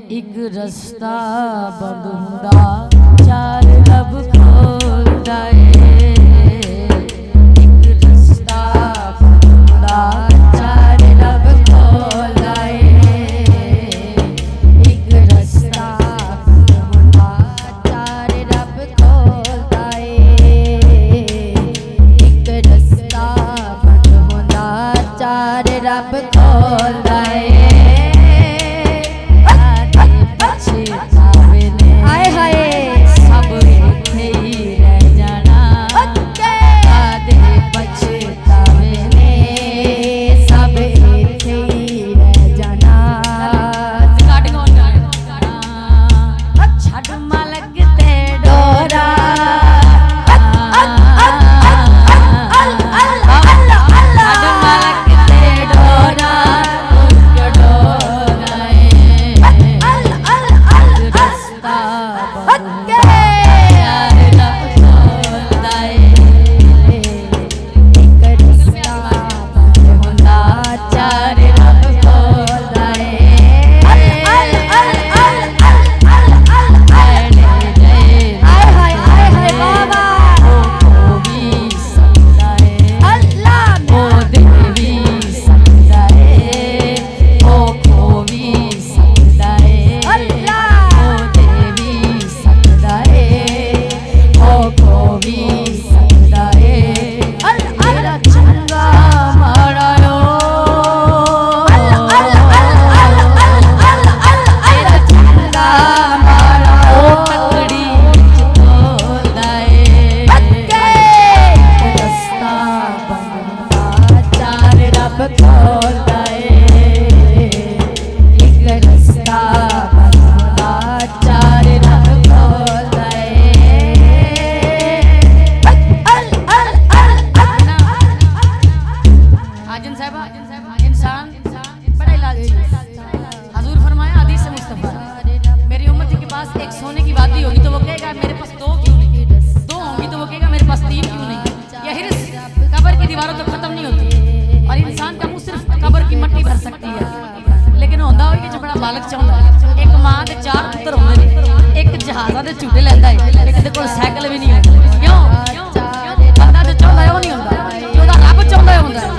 एक रस्ता बंद हुंदा चार रब खोलदा है। एक रस्ता बंद हुंदा चार रब खोलदा है। एक रस्ता बंद हुंदा चार रब खोलदा है। एक रस्ता बंद हुंदा चार रब खोलदा है। हजूर फरमाया हदीस से मुस्तफा, मेरी उम्मत के पास एक सोने की वादी होगी तो वो कहेगा मेरे पास दो क्यों नहीं, दो होंगी तो वो कहेगा मेरे पास तीन क्यों नहीं। यह हिर्स कब्र की दीवारों तो खत्म नहीं होती और इंसान का मुंह सिर्फ कब्र की मट्टी भर सकती है, लेकिन होंदा होगी जो बड़ा बालक चाहता है। एक मां के चार पुत्र होंगे ने, एक जहाज़ां दे झूटे लैंदा है, एक दे कोल साइकिल भी नहीं होंदा। क्यों? बंदा जो चाहता है वो नहीं होंदा, जो रब चाहता है होंदा।